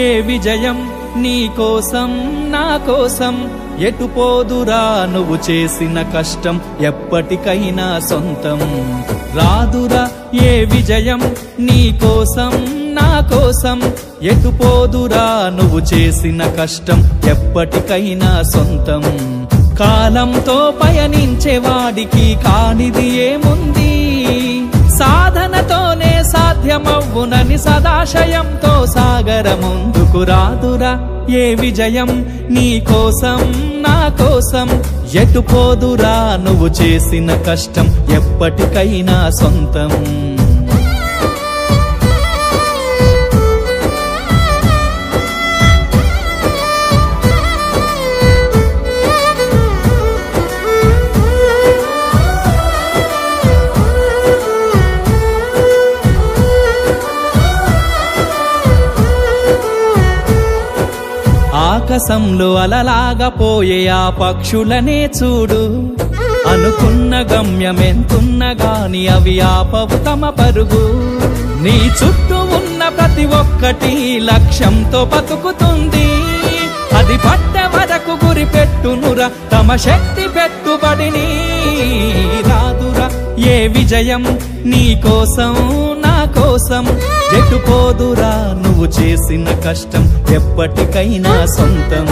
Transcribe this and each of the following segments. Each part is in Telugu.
ఏ విజయం నీ కోసం నా కోసం ఎటు పోదురా నువ్వు చేసిన కష్టం ఎప్పటికైనా సొంతం రాదురా ఏ విజయం నీ కోసం నా కోసం ఎటు పోదురా నువ్వు చేసిన కష్టం ఎప్పటికైనా సొంతం కాలంతో పయనించేవాడికి కానిది ఏముంది సాధనతోనే సాధ్యమవ్వునని సదాశయంతో సాగర ముందుకు రాదురా ఏ విజయం నీ కోసం నా కోసం ఎటు పోదురా నువ్వు చేసిన కష్టం ఎప్పటికైనా సొంతం ఆకాశంలో అలలాగా పోయే ఆ పక్షులనే చూడు అనుకున్న గమ్యమెంతున్న గాని అవి ఆపవు తమ పరుగు నీ చుట్టూ ఉన్న ప్రతి ఒక్కటి లక్ష్యంతో బతుకుతుంది అది పట్టే వరకు గురి పెట్టునురా తమ శక్తి పెట్టుబడిని రాదురా ఏ విజయం నీ కోసం నా కోసం ఎటు పోదురా నువ్వు చేసిన కష్టం ఎప్పటికైనా సొంతం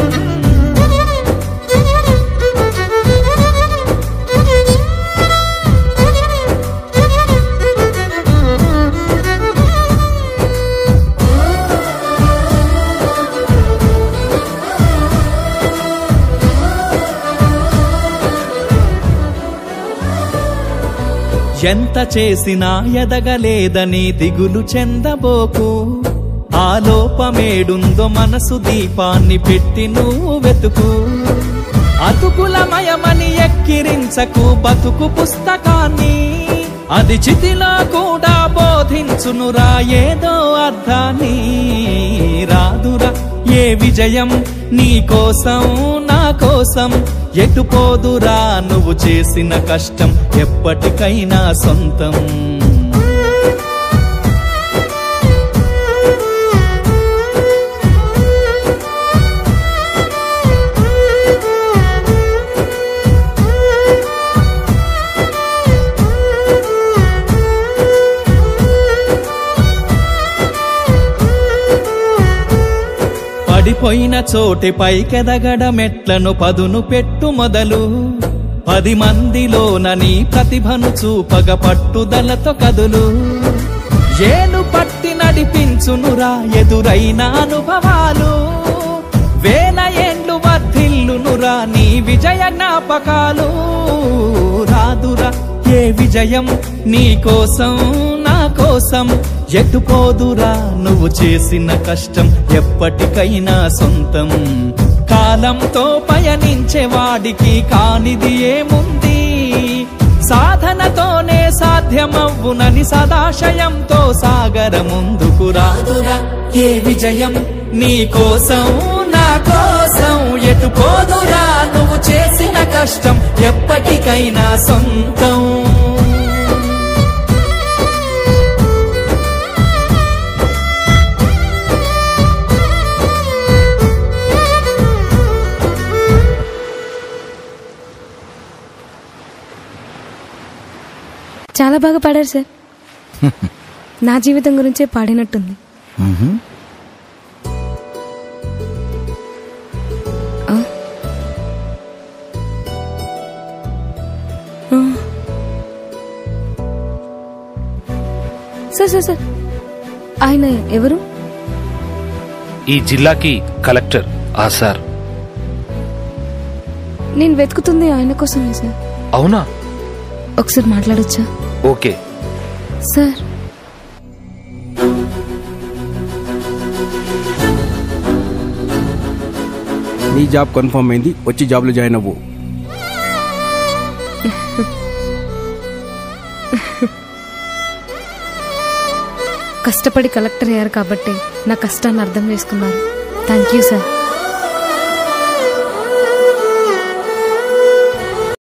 ఎంత చేసినా ఎదగలేదని దిగులు చెందబోకు ఆ లోపమేడుందో మనసు దీపాన్ని పెట్టి నువ్వు వెతుకు అతుకులమయమని ఎక్కిరించకు బతుకు పుస్తకాన్ని అది చితిలో కూడా బోధించునురా ఏదో అర్థాన్ని రాదురా ఏ విజయం నీ కోసం నా కోసం ఎటు పోదురా నువ్వు చేసిన కష్టం ఎప్పటికైనా సొంతం పడిపోయిన చోటి పైకెదగడమెట్లను పదును పెట్టు మొదలు 10 మందిలోన నీ ప్రతిభను చూపగ పట్టుదలతో కదులు ఏలు పట్టి నడిపించునురా ఎదురైన అనుభవాలు వేల ఏండ్లు వర్ధిల్లునురా నీ విజయ జ్ఞాపకాలు రాదురా ఏ విజయం నీ కోసం నా కోసం ఎటు పోదురా నువ్వు చేసిన కష్టం ఎప్పటికైనా సొంతం కాలంతో పయనించేవాడికి కానిది ఏముంది సాధనతోనే సాధ్యమవ్వునని సదాశయంతో సాగర ముందుకు రాదురా ఏ విజయం నీ కోసం నా కోసం ఎటు పోదురా నువ్వు చేసిన కష్టం ఎప్పటికైనా సొంతం చాలా బాగా పాడారు సార్ నా జీవితం గురించే పాడినట్టుంది సార్ సార్ సార్ ఆయన ఎవరు ఈ జిల్లాకి కలెక్టర్ ఆ సార్ నేను వెతుకుతుంది ఆయన కోసమే సార్ అవునా ఒకసారి మాట్లాడొచ్చా ఓకే సార్ నీ జాబ్ కన్ఫర్మ్ అయింది వచ్చి జాబ్లో జాయిన్ అవ్వు కష్టపడి కలెక్టర్ అయ్యారు కాబట్టి నా కష్టాన్ని అర్థం చేసుకున్నారు థ్యాంక్ యూ సార్